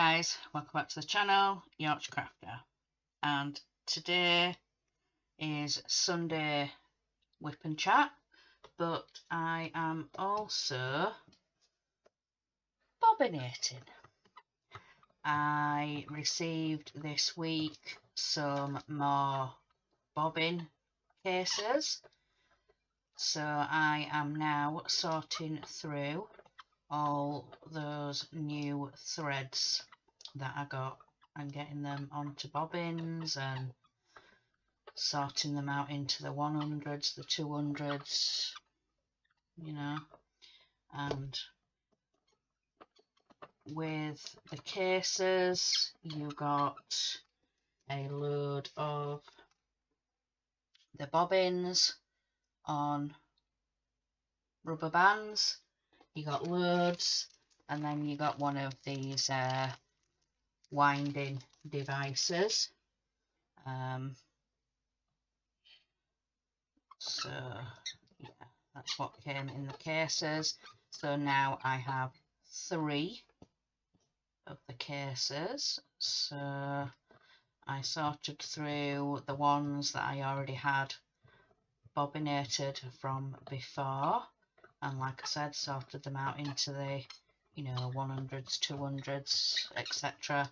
guys, welcome back to the channel, Yorkshire Crafter, and today is Sunday Whip and Chat, but I am also bobbinating. I received this week some more bobbin cases, so I am now sorting through all those new threads that I got and getting them onto bobbins and sorting them out into the 100s, the 200s, you know. And with the cases, you got a load of the bobbins on rubber bands. You got loads, and then you got one of these winding devices. So yeah, that's what came in the cases. So now I have 3 of the cases. So I sorted through the ones that I already had bobbinated from before, and like I said, sorted them out into the 100s, 200s, etc.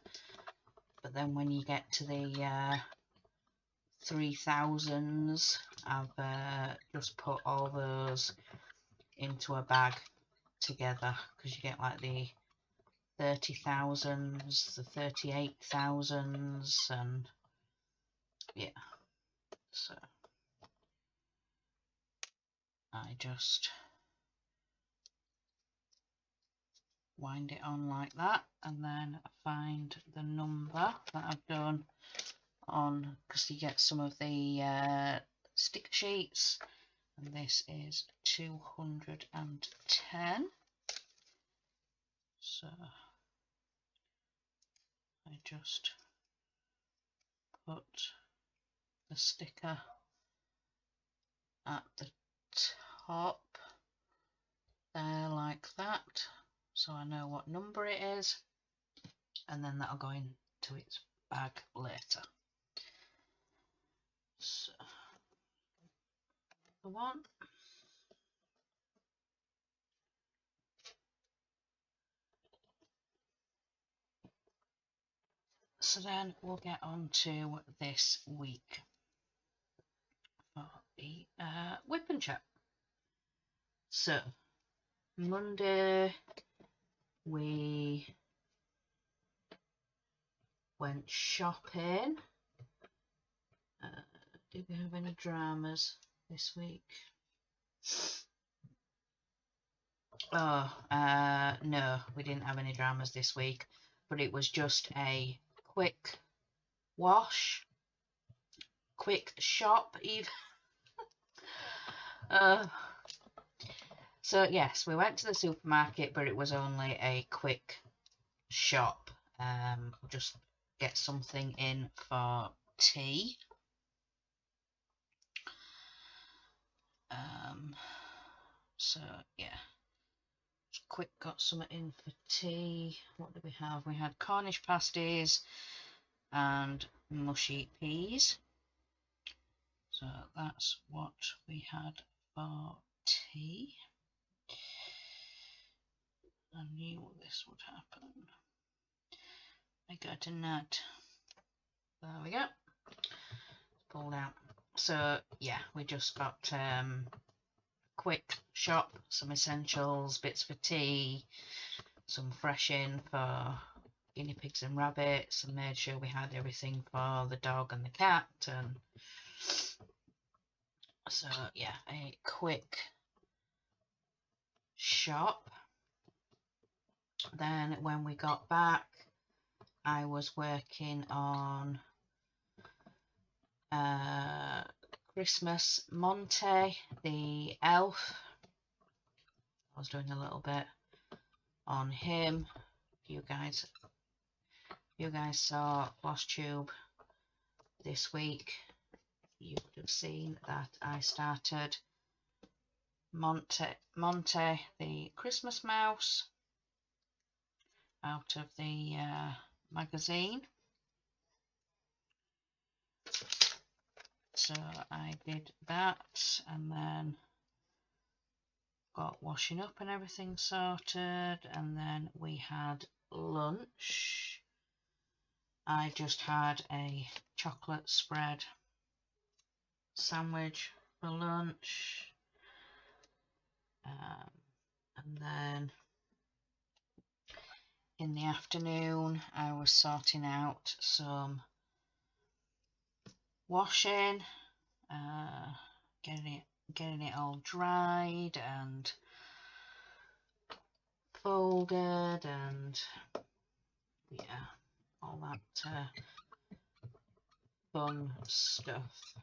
But then when you get to the 3000s, I've just put all those into a bag together, because you get like the 30,000s, the 38,000s, and yeah, so I just wind it on like that, and then find the number that I've done on, because you get some of the sticker sheets, and this is 210. So I just put the sticker at the top there like that, so I know what number it is, and then that'll go into its bag later. So the one. So then we'll get on to this week for the Whip and Chat. So Monday we went shopping. Did we have any dramas this week? Oh, no, we didn't have any dramas this week, but it was just a quick wash, quick shop even. So yes, we went to the supermarket, but it was only a quick shop. Just get something in for tea. So yeah, just quick got something in for tea. What did we have? We had Cornish pasties and mushy peas. So that's what we had for tea. I knew this would happen. I got a nut. There we go. Pulled out. So yeah, we just got quick shop, some essentials, bits for tea, some fresh in for guinea pigs and rabbits, and made sure we had everything for the dog and the cat. And so yeah, a quick shop. Then when we got back, I was working on Christmas Monte, the elf. I was doing a little bit on him. You guys saw FlossTube this week, you would have seen that I started Monte the Christmas mouse. out of the magazine. So I did that, and then got washing up and everything sorted, and then we had lunch. I just had a chocolate spread sandwich for lunch, and then in the afternoon I was sorting out some washing, getting it all dried and folded, and yeah, all that fun stuff.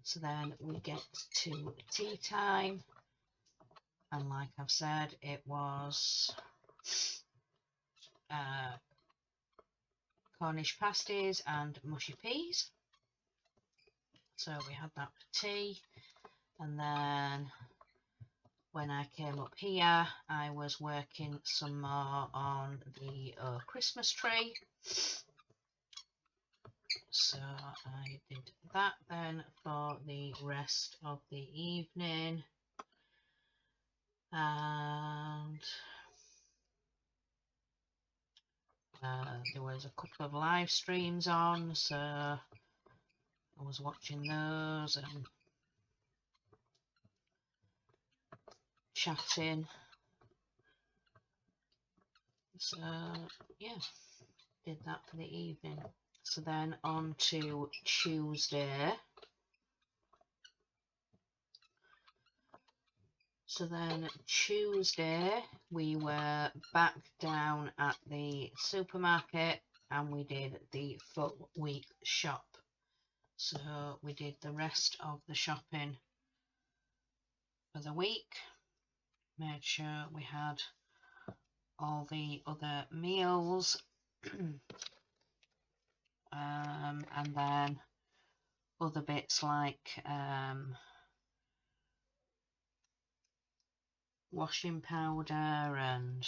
So then we get to tea time, and like I've said, it was Cornish pasties and mushy peas. So we had that for tea, and then when I came up here I was working some more on the Christmas tree. So I did that then for the rest of the evening, and there was a couple of live streams on, so I was watching those and chatting. So yeah, did that for the evening. So then on to Tuesday. So then Tuesday we were back down at the supermarket and we did the full week shop. So we did the rest of the shopping for the week, made sure we had all the other meals, and then other bits like washing powder and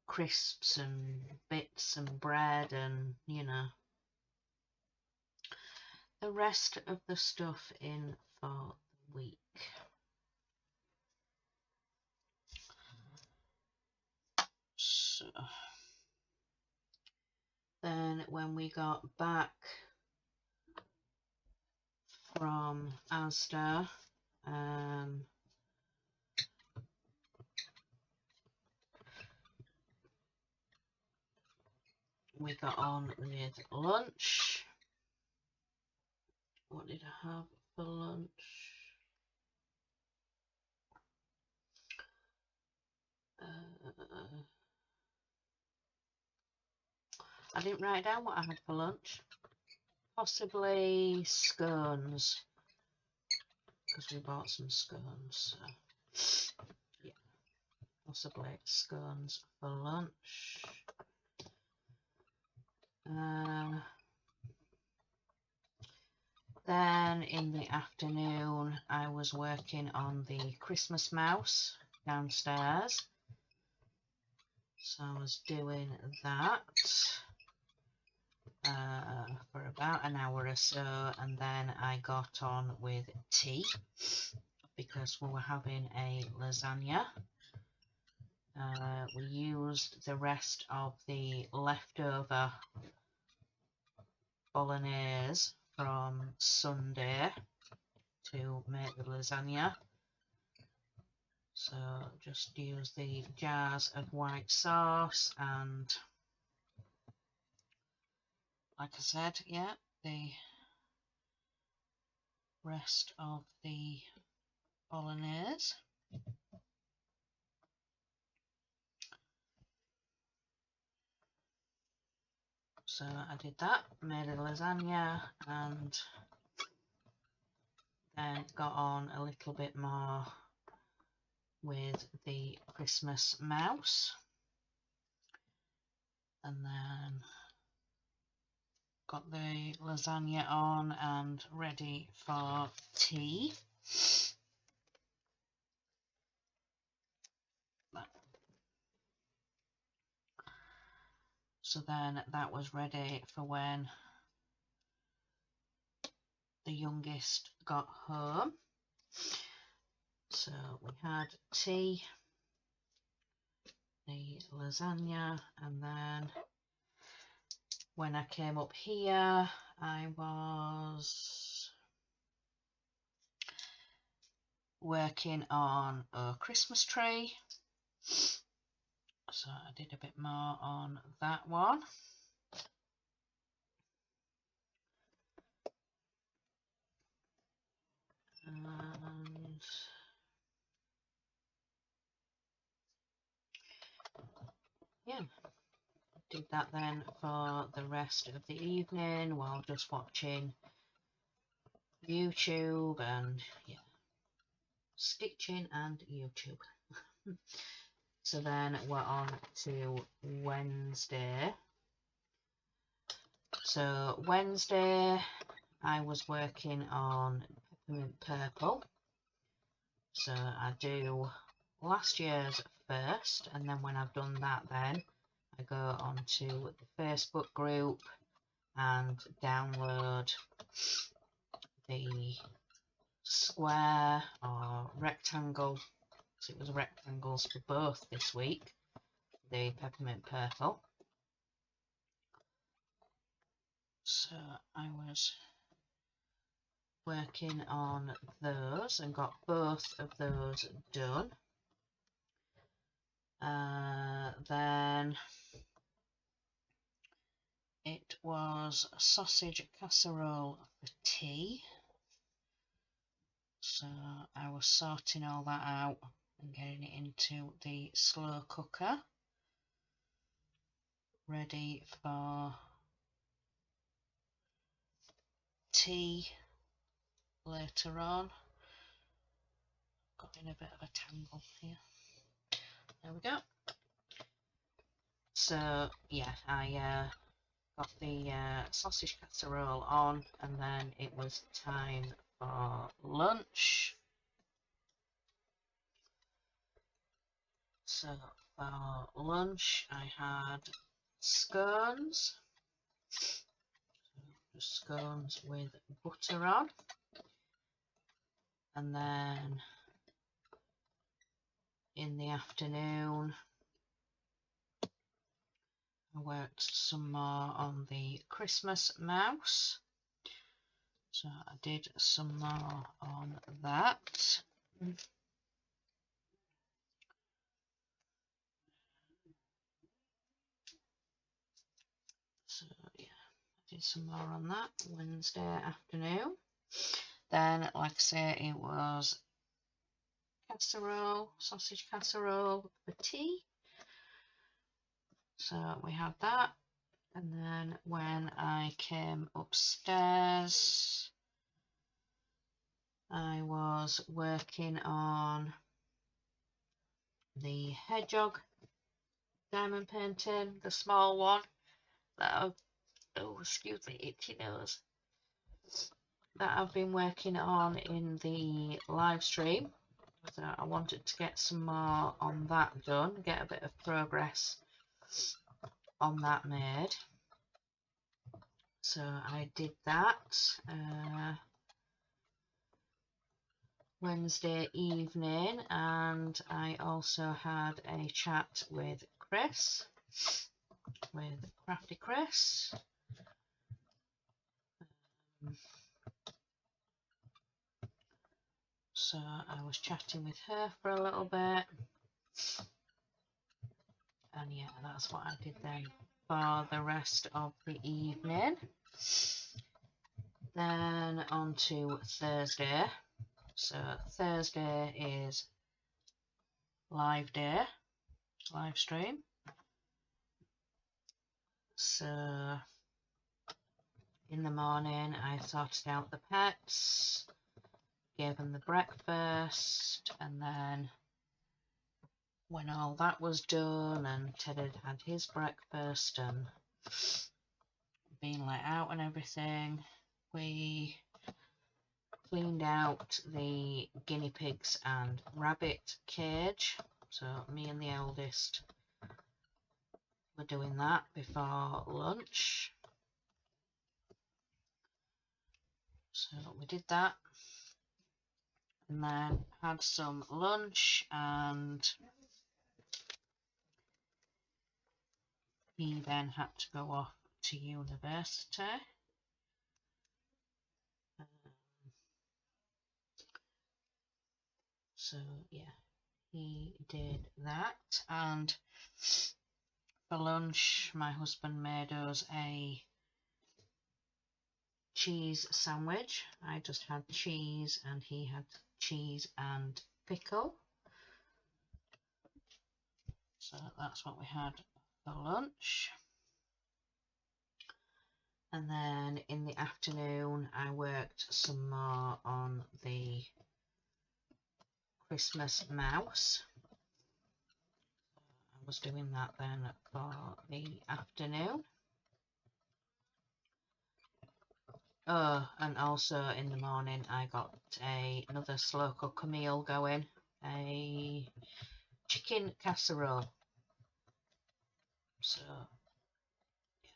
crisps and bits and bread, and you know, the rest of the stuff in for the week. So then when we got back from Asda, we got on with lunch. What did I have for lunch? I didn't write down what I had for lunch. Possibly scones, because we bought some scones. So yeah, possibly scones for lunch. Then in the afternoon I was working on the Christmas mouse downstairs, so I was doing that for about an hour or so, and then I got on with tea because we were having a lasagna. We used the rest of the leftover bolognese from Sunday to make the lasagna. So just use the jars of white sauce, and like I said, yeah, the rest of the bolognese. So I did that, made a lasagna, and then got on a little bit more with the Christmas mouse, and then got the lasagna on and ready for tea. So then that was ready for when the youngest got home. So we had tea, the lasagna, and then when I came up here, I was working on a Christmas tree. So I did a bit more on that one. And yeah, did that then for the rest of the evening while just watching YouTube and yeah, stitching and YouTube. So then we're on to Wednesday. So Wednesday I was working on peppermint purple. So I do last year's first, and then when I've done that, then I go onto the Facebook group and download the square or rectangle. So it was rectangles for both this week, the peppermint purple. So I was working on those and got both of those done. Then it was sausage casserole for tea. So I was sorting all that out and getting it into the slow cooker, ready for tea later on. Got in a bit of a tangle here. There we go. So yeah, I got the sausage casserole on, and then it was time for lunch. So for lunch I had scones, just scones with butter on, and then in the afternoon I worked some more on the Christmas mouse. So I did some more on that. So yeah, I did some more on that Wednesday afternoon. Then, like I say, it was casserole, sausage casserole for tea. So we had that. And then when I came upstairs, I was working on the hedgehog diamond painting, the small one that I've, oh excuse me, itchy nose, that I've been working on in the live stream. So I wanted to get some more on that done, get a bit of progress on that made. So I did that Wednesday evening, and I also had a chat with Chris, with Crafty Chris. So I was chatting with her for a little bit, and yeah, that's what I did then for the rest of the evening. Then on to Thursday. So Thursday is live day, live stream. So in the morning I sorted out the pets, gave them the breakfast, and then when all that was done and Ted had his breakfast and been let out and everything, we cleaned out the guinea pigs and rabbit cage. So me and the eldest we're doing that before lunch. So we did that, and then had some lunch, and he then had to go off to university. So yeah, he did that, and for lunch my husband made us a cheese sandwich. I just had cheese and he had cheese and pickle. So that's what we had for lunch. And then in the afternoon I worked some more on the Christmas mouse. I was doing that then for the afternoon. Oh, and also in the morning I got another slow cooker meal going, a chicken casserole. So yeah,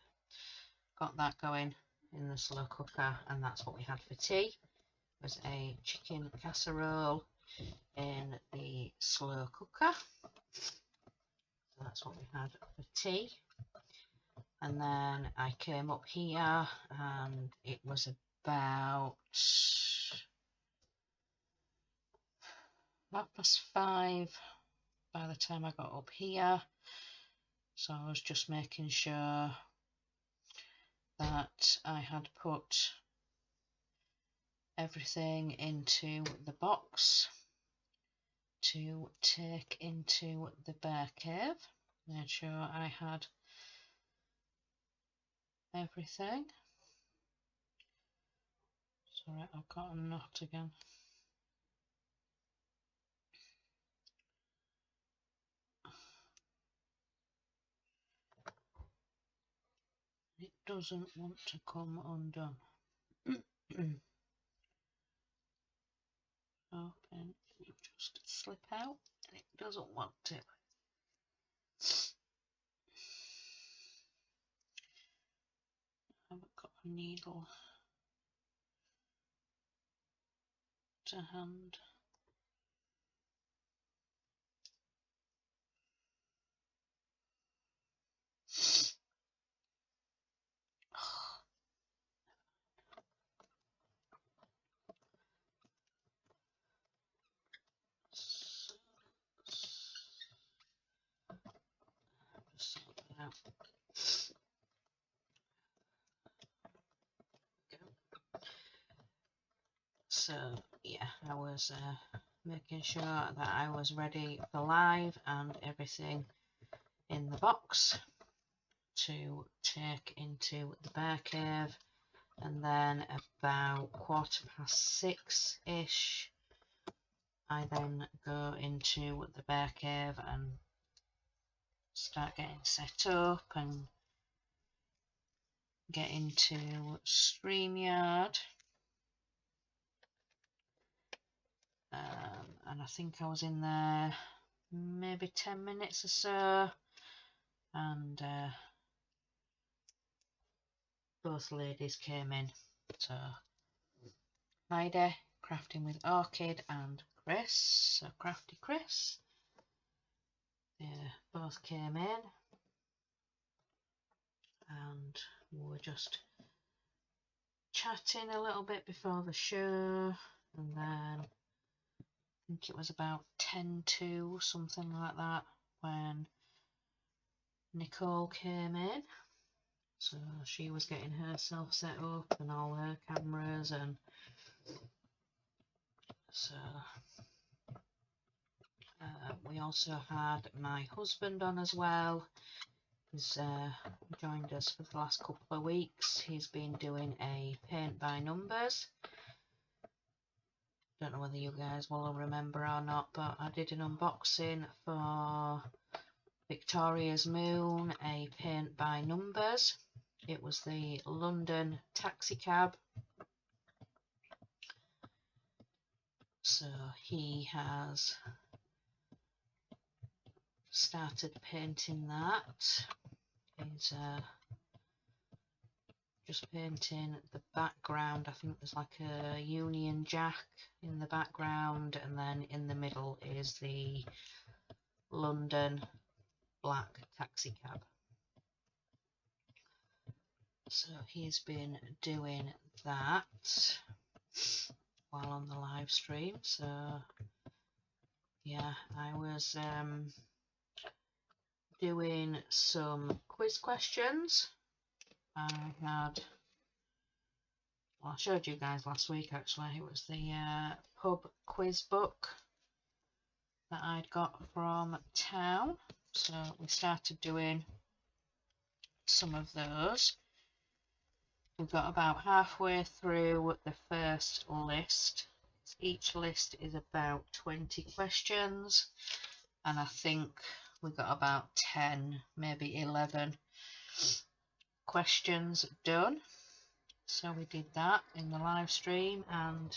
got that going in the slow cooker, and that's what we had for tea. It was a chicken casserole in the slow cooker. So that's what we had for tea. And then I came up here and it was about 5:30 by the time I got up here. So I was just making sure that I had put everything into the box to take into the bear cave. Made sure I had everything. Sorry, I've got a knot again. It doesn't want to come undone. Open, just slip out, and it doesn't want to. I haven't got a needle to hand. Sort that out. So yeah, I was making sure that I was ready for live and everything in the box to take into the bear cave. And then about 6:15-ish, I then go into the bear cave and start getting set up and get into StreamYard. And I think I was in there maybe 10 minutes or so, and both ladies came in. So Heidi, Crafting with Orchid, and Chris, so Crafty Chris, they both came in, and we were just chatting a little bit before the show, and then I think it was about 10 to something like that when Nicole came in. So she was getting herself set up and all her cameras, and so we also had my husband on as well. He's joined us for the last couple of weeks. He's been doing a paint by numbers. Don't know whether you guys will remember or not, but I did an unboxing for Victoria's Moon, a paint by numbers. It was the London taxi cab. So he has started painting that. is just painting the background. I think there's like a Union Jack in the background, and then in the middle is the London black taxi cab. So he's been doing that while on the live stream. So yeah, I was doing some quiz questions. I had, well, I showed you guys last week actually, it was the pub quiz book that I'd got from town. So we started doing some of those. We've got about halfway through the first list. Each list is about 20 questions, and I think we got about 10, maybe 11 questions done. So we did that in the live stream, and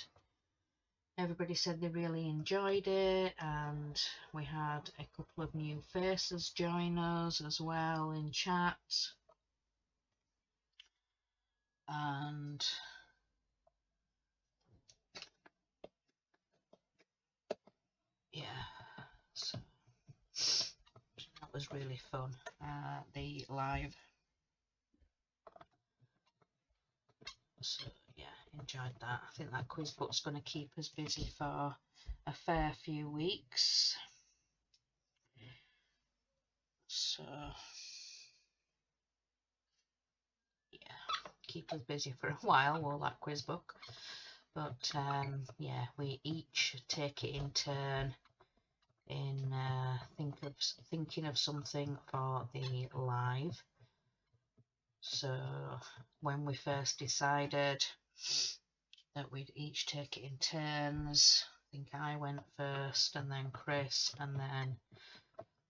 everybody said they really enjoyed it, and we had a couple of new faces join us as well in chat. And yeah, so that was really fun, the live. So yeah, enjoyed that. I think that quiz book's going to keep us busy for a fair few weeks. So yeah, keep us busy for a while, will that quiz book. But yeah, we each take it in turn in thinking of something for the live. So when we first decided that we'd each take it in turns, I think I went first, and then Chris, and then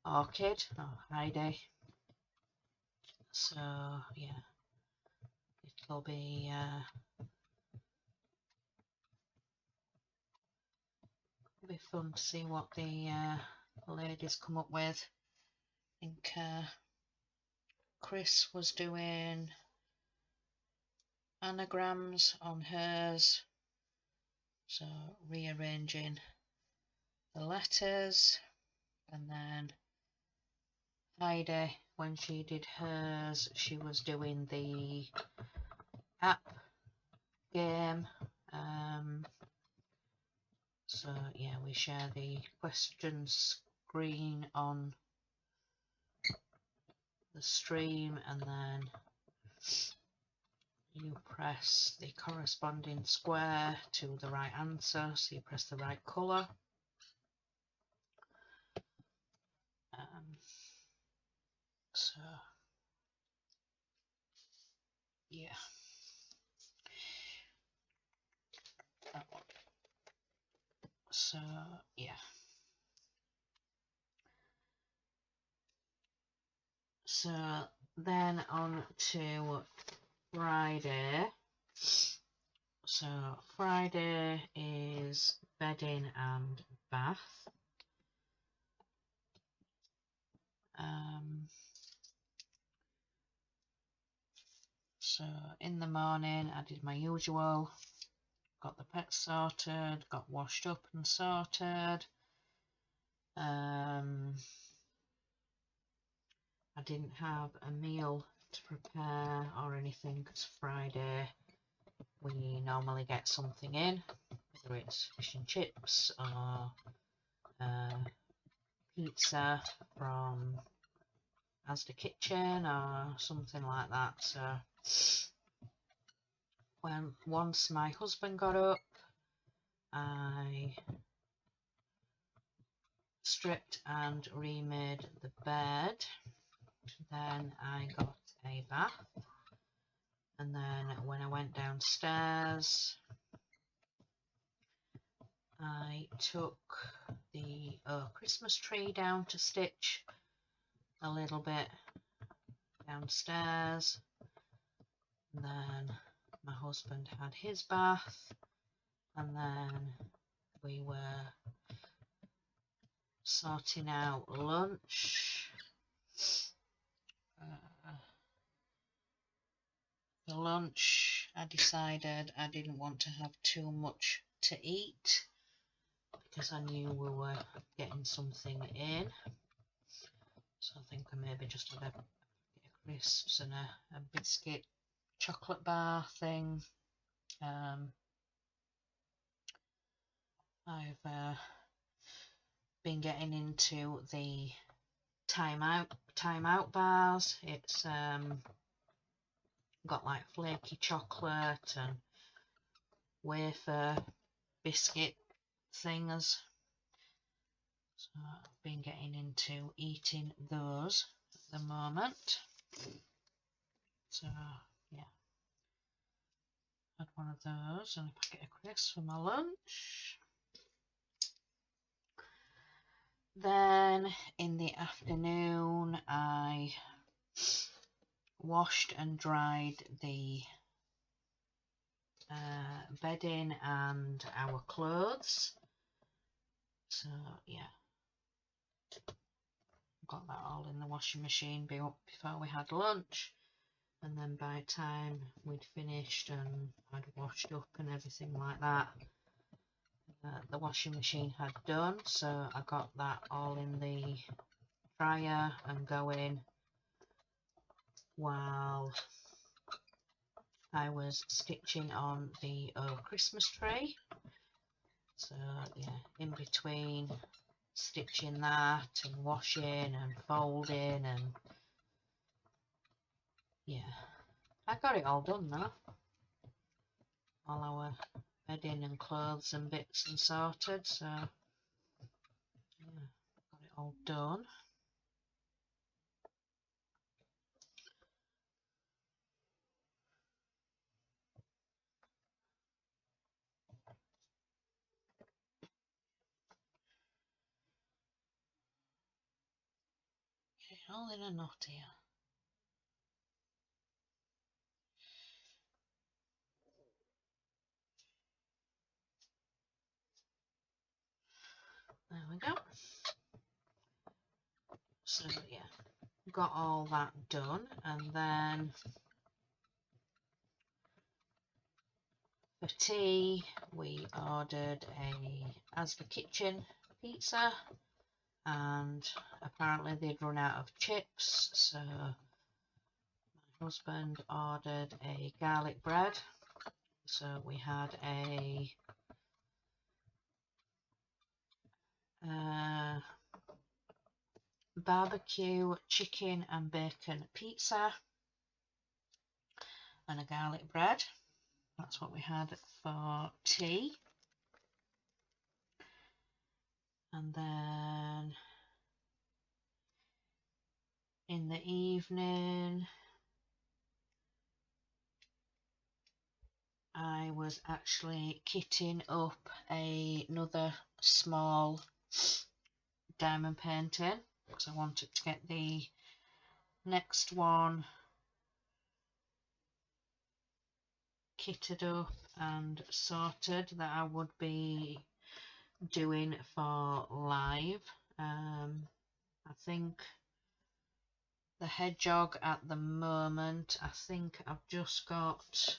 Orchid or Heidi. So yeah, it'll be fun to see what the ladies come up with. I think Chris was doing anagrams on hers, so rearranging the letters, and then Heidi, when she did hers, she was doing the app game. So yeah, we share the question screen on the stream, and then you press the corresponding square to the right answer, so you press the right colour. So yeah, that one. So yeah, so then on to Friday. So Friday is bedding and bath. So in the morning I did my usual, got the pets sorted, got washed up and sorted. I didn't have a meal to prepare or anything because Friday we normally get something in, whether it's fish and chips or pizza from Asda Kitchen or something like that. So once my husband got up, I stripped and remade the bed. Then I got a bath, and then when I went downstairs, I took the Christmas tree down to stitch a little bit downstairs, and then my husband had his bath, and then we were sorting out lunch. For lunch, I decided I didn't want to have too much to eat because I knew we were getting something in. So I think I maybe just had a crisps and a biscuit chocolate bar thing. I've been getting into the time out bars. It's got like flaky chocolate and wafer biscuit things. So I've been getting into eating those at the moment. So yeah, had one of those and a packet of crisps for my lunch. Then in the afternoon I washed and dried the bedding and our clothes. So yeah, got that all in the washing machine before we had lunch, and then by the time we'd finished and I'd washed up and everything like that, the washing machine had done. So I got that all in the dryer and going while I was stitching on the Christmas tree. So yeah, in between stitching that and washing and folding, and yeah, I got it all done now. All our bedding and clothes and bits and sorted, so yeah, got it all done. Okay, all in a knot here. There we go. So yeah, got all that done, and then for tea we ordered a Asda Kitchen pizza, and apparently they'd run out of chips, so my husband ordered a garlic bread. So we had a barbecue chicken and bacon pizza and a garlic bread. That's what we had for tea. And then in the evening I was actually kitting up another small diamond painting because I wanted to get the next one kitted up and sorted that I would be doing for live. I think the hedgehog at the moment, I think I've just got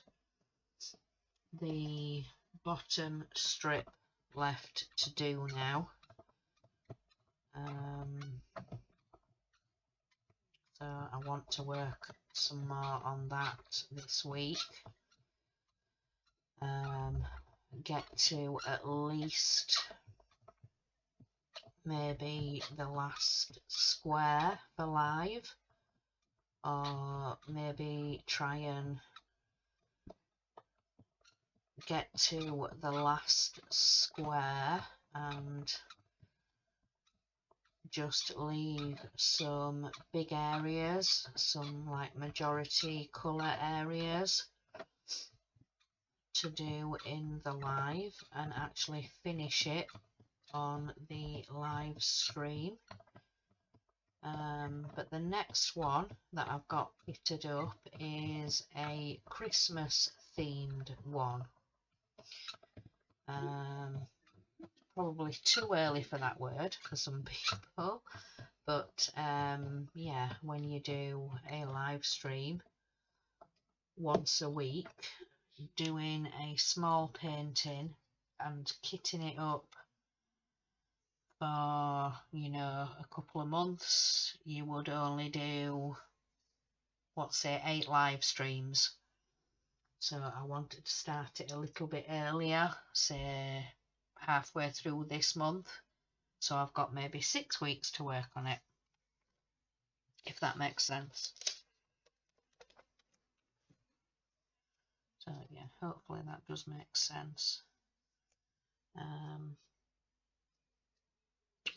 the bottom strip left to do now. So I want to work some more on that this week. Get to at least maybe the last square for live, or maybe try and get to the last square and just leave some big areas, some like majority colour areas to do in the live, and actually finish it on the live stream. But the next one that I've got kitted up is a Christmas themed one. Probably too early for that word for some people, but yeah, when you do a live stream once a week, doing a small painting and kitting it up for, you know, a couple of months, you would only do, what, say 8 live streams. So I wanted to start it a little bit earlier, say halfway through this month. So I've got maybe 6 weeks to work on it, if that makes sense. So yeah, hopefully that does make sense.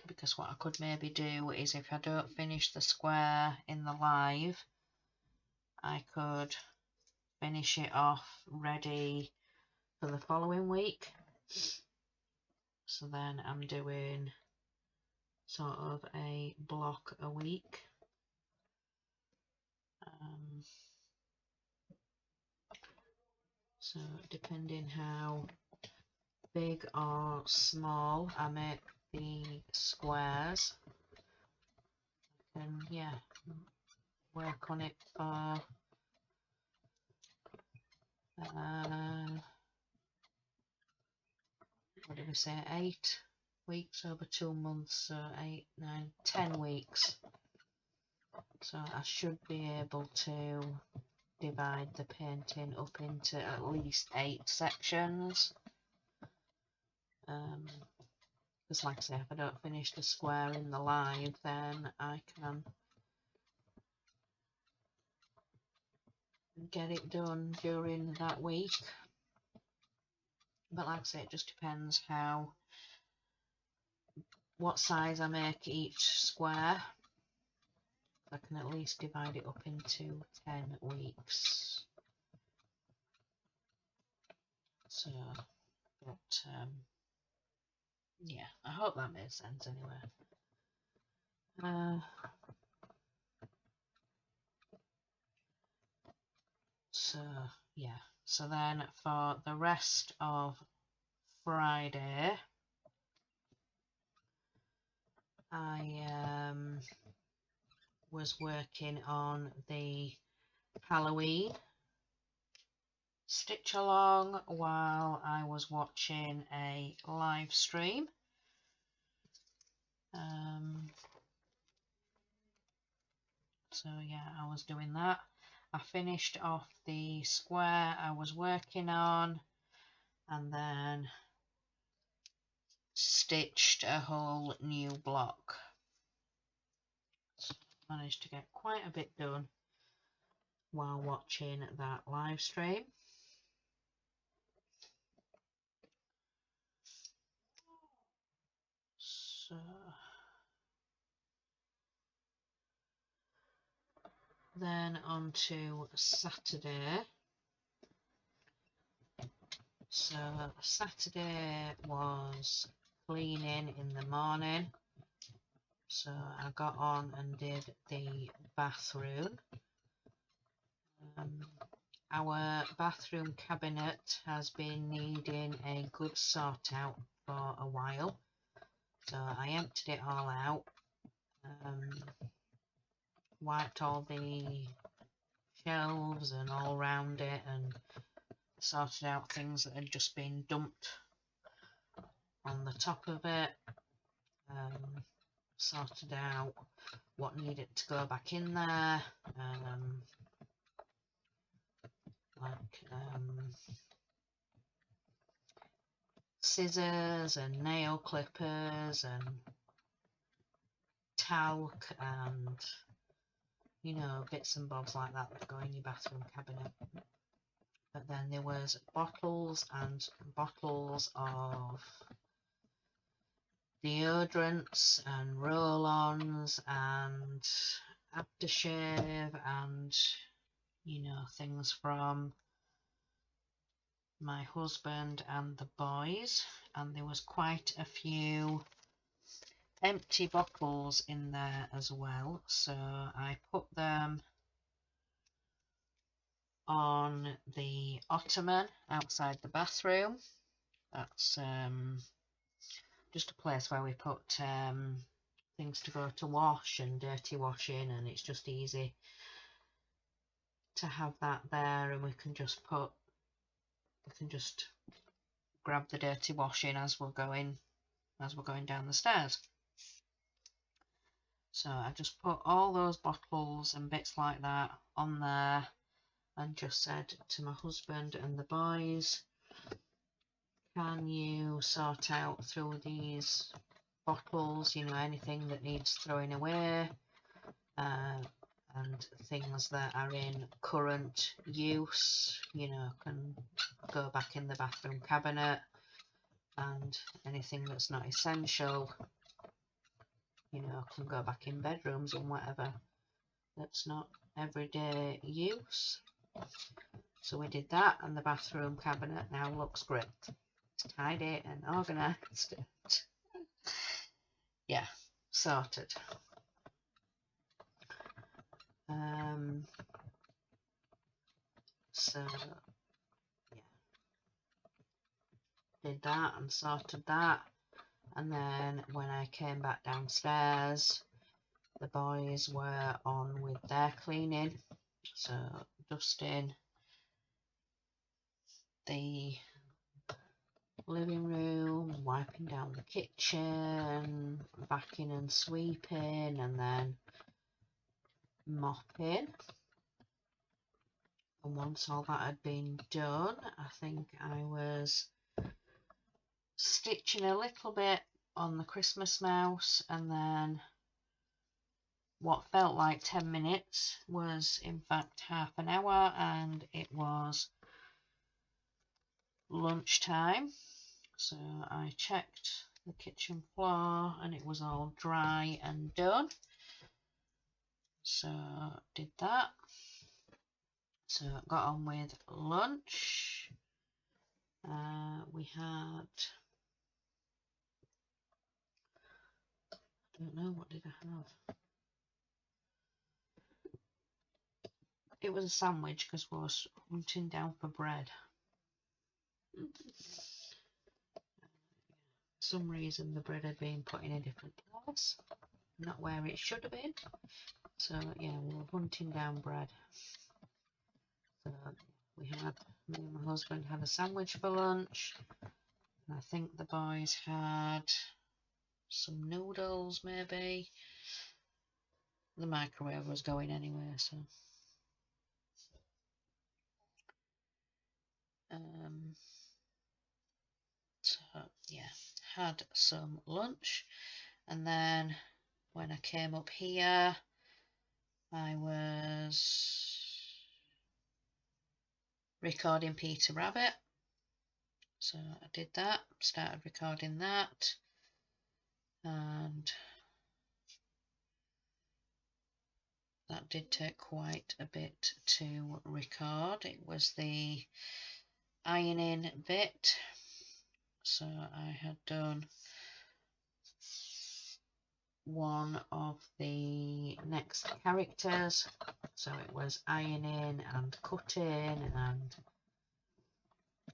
Because what I could maybe do is, if I don't finish the square in the live, I could finish it off ready for the following week. So then I'm doing sort of a block a week. So depending how big or small I make the squares, I can, yeah, work on it for what did we say, 8 weeks over 2 months, so 8, 9, 10 weeks. So I should be able to divide the painting up into at least 8 sections. Because like I say, if I don't finish the square in the live, then I can get it done during that week. But like I say, it just depends what size I make each square. I can at least divide it up into 10 weeks. So, but yeah, I hope that made sense anyway. So yeah, so then for the rest of Friday, I was working on the Halloween stitch along while I was watching a live stream. So yeah, I was doing that. I finished off the square I was working on and then stitched a whole new block. So I managed to get quite a bit done while watching that live stream. So then on to Saturday. So Saturday was cleaning in the morning. So I got on and did the bathroom. Our bathroom cabinet has been needing a good sort out for a while. So I emptied it all out. Wiped all the shelves and all around it and sorted out things that had just been dumped on the top of it. Sorted out what needed to go back in there, like scissors and nail clippers and talc and, you know, bits and bobs like that that go in your bathroom cabinet. But then there was bottles and bottles of deodorants and roll-ons and aftershave and, you know, things from my husband and the boys, and there was quite a few empty bottles in there as well, so I put them on the ottoman outside the bathroom. That's just a place where we put things to go to wash and dirty washing, and it's just easy to have that there, and we can just grab the dirty washing as we're going down the stairs. So I just put all those bottles and bits like that on there and just said to my husband and the boys, can you sort out through these bottles, you know, anything that needs throwing away, and things that are in current use, you know, can go back in the bathroom cabinet, and anything that's not essential, you know, can go back in bedrooms and whatever that's not everyday use. So we did that, and the bathroom cabinet now looks great. It's tidy and organised. Yeah, sorted. So yeah, did that and sorted that, and then when I came back downstairs, the boys were on with their cleaning, so dusting the living room, wiping down the kitchen, vacuuming and sweeping, and then mopping. And once all that had been done, I think I was stitching a little bit on the Christmas mouse, and then what felt like 10 minutes was in fact half an hour, and it was lunchtime. So I checked the kitchen floor and it was all dry and done, so did that. So got on with lunch. We had, I don't know, what did I have? It was a sandwich because we was hunting down for bread. For some reason the bread had been put in a different place, not where it should have been. So yeah, we were hunting down bread. So we had, me and my husband had a sandwich for lunch, and I think the boys had some noodles maybe. The microwave was going anyway, so so yeah, had some lunch, and then when I came up here I was recording Peter Rabbit, so I did that, started recording that, and that did take quite a bit to record. It was the ironing bit, so I had done one of the next characters, so it was ironing and cutting, and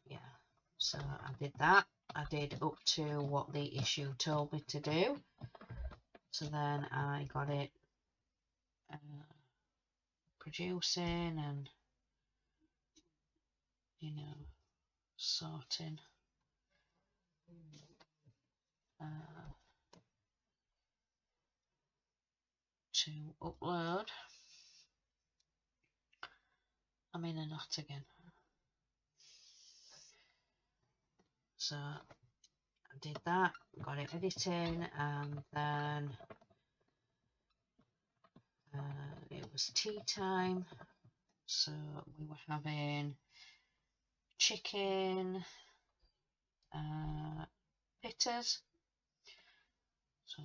yeah, so I did that. I did up to what the issue told me to do, so then I got it producing and, you know, sorting to upload. I'm in a knot again. So I did that, got it editing, and then it was tea time. So we were having chicken pitters. So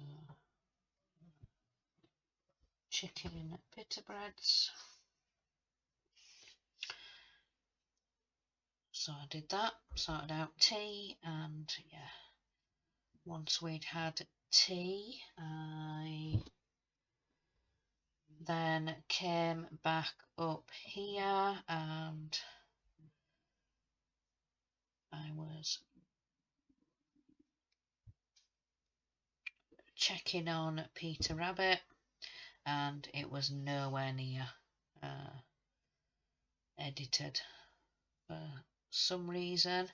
chicken pita breads. So I did that, sorted out tea, and yeah, once we'd had tea, I then came back up here and I was checking on Peter Rabbit, and it was nowhere near edited. For some reason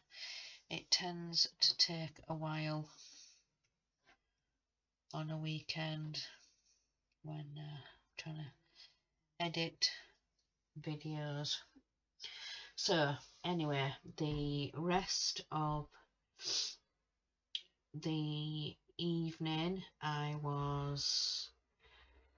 it tends to take a while on a weekend when trying to edit videos. So anyway, the rest of the evening I was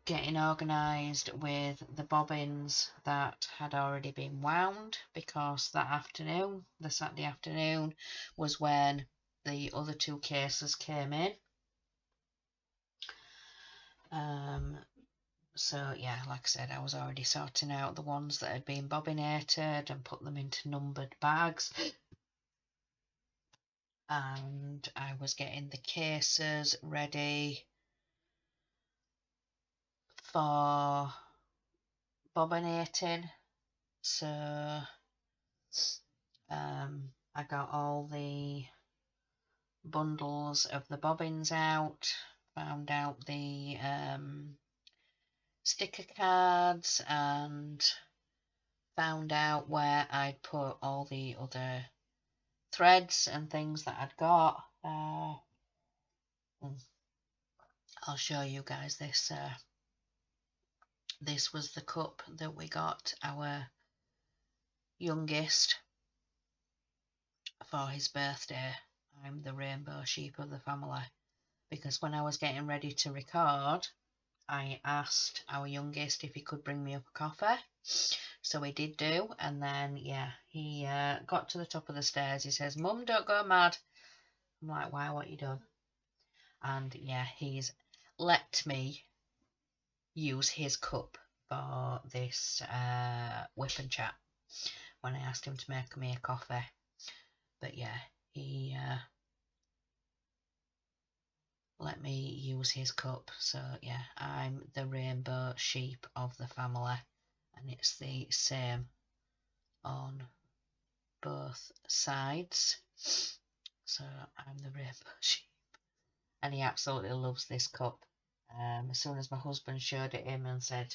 getting organised with the bobbins that had already been wound, because that afternoon, the Saturday afternoon, was when the other two cases came in. So yeah, like I said, I was already sorting out the ones that had been bobbinated and put them into numbered bags, and I was getting the cases ready for bobbinating. So I got all the bundles of the bobbins out, found out the sticker cards, and found out where I'd put all the other threads and things that I'd got. I'll show you guys this. This was the cup that we got our youngest for his birthday. I'm the rainbow sheep of the family, because when I was getting ready to record, I asked our youngest if he could bring me up a coffee. So he did do, and then yeah, he got to the top of the stairs. He says, "Mum, don't go mad." I'm like, "Why, what you done?" And yeah, he's let me use his cup for this Wip and Chat when I asked him to make me a coffee. But yeah, he let me use his cup. So yeah, I'm the rainbow sheep of the family, and it's the same on both sides. So I'm the rainbow sheep, and he absolutely loves this cup. As soon as my husband showed it him and said,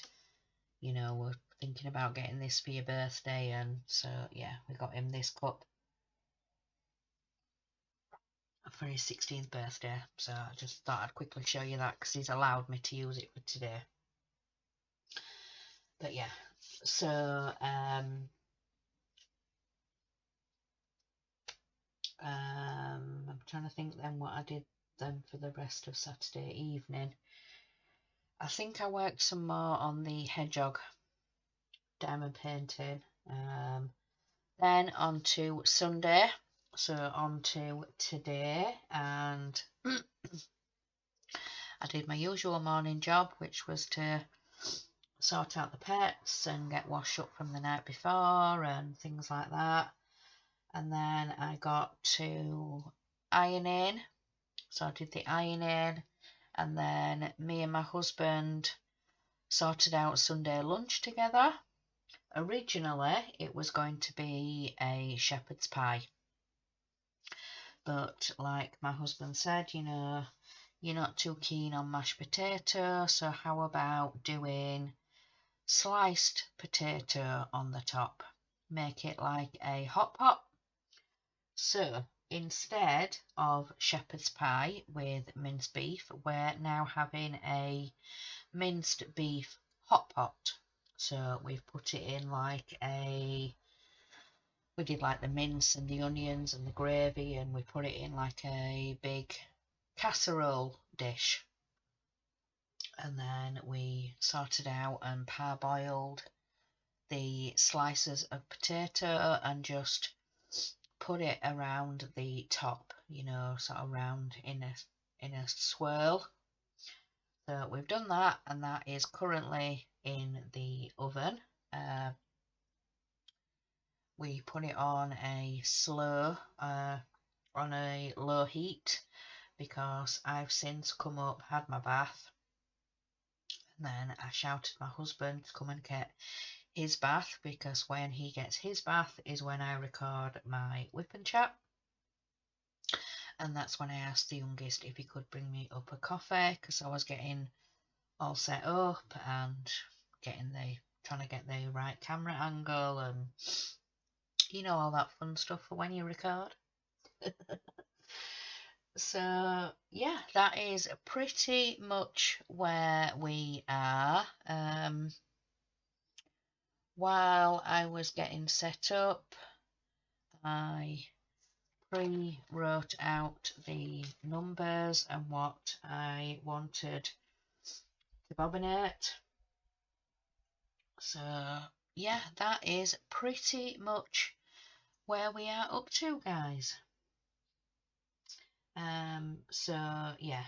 you know, we're thinking about getting this for your birthday, and so yeah, we got him this cup for his 16th birthday. So I just thought I'd quickly show you that, because he's allowed me to use it for today. But yeah, so I'm trying to think then what I did then for the rest of Saturday evening. I think I worked some more on the hedgehog diamond painting. Then on to Sunday, so on to today, and I did my usual morning job, which was to sort out the pets and get washed up from the night before and things like that. And then I got to ironing, so I did the ironing, and then me and my husband sorted out Sunday lunch together. Originally it was going to be a shepherd's pie, but like my husband said, you know, you're not too keen on mashed potato, so how about doing sliced potato on the top? Make it like a hot pot. So instead of shepherd's pie with minced beef, we're now having a minced beef hot pot. So we've put it in like we did like the mince and the onions and the gravy, and we put it in like a big casserole dish. And then we sorted out and parboiled the slices of potato and just put it around the top, you know, sort of round in a swirl. So we've done that, and that is currently in the oven. We put it on a on a low heat, because I've since come up, had my bath, and then I shouted my husband to come and get his bath, because when he gets his bath is when I record my Wip and Chat. And that's when I asked the youngest if he could bring me up a coffee, because I was getting all set up and trying to get the right camera angle and, you know, all that fun stuff for when you record. So yeah, that is pretty much where we are. While I was getting set up, I pre-wrote out the numbers and what I wanted to bobbinate. So yeah, that is pretty much where we are up to, guys. So yeah,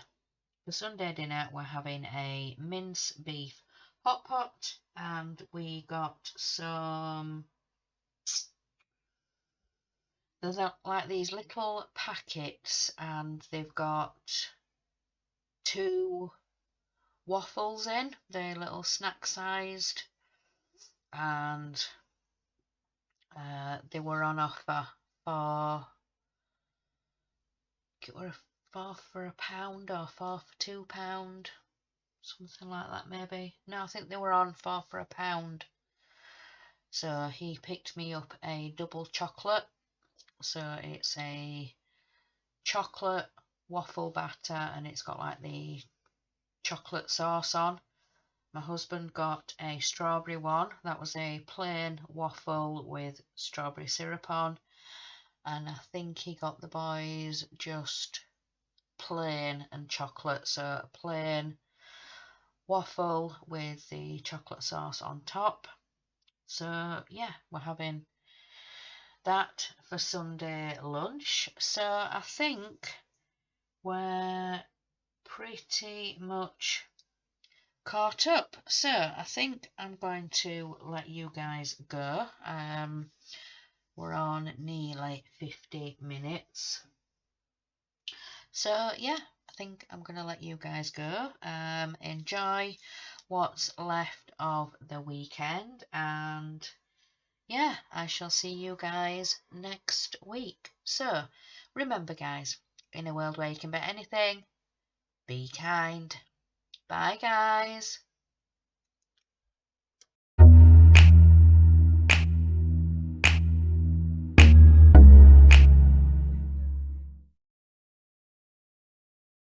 for Sunday dinner we're having a minced beef hot pot, and we got some, there's like these little packets, and they've got 2 waffles in, they're little snack sized, and they were on offer for, it were 4 for £1 or 4 for £2, something like that maybe. No, I think they were on 4 for £1. So he picked me up a double chocolate. So it's a chocolate waffle batter, and it's got like the chocolate sauce on. My husband got a strawberry one. That was a plain waffle with strawberry syrup on. And I think he got the boys just plain and chocolate. So a plain waffle with the chocolate sauce on top. So yeah, we're having that for Sunday lunch. So I think we're pretty much caught up. So I think I'm going to let you guys go. We're on nearly 50 minutes. So yeah, I think I'm going to let you guys go. Enjoy what's left of the weekend, and yeah, I shall see you guys next week. So remember, guys, in a world where you can bet anything, be kind. Bye, guys.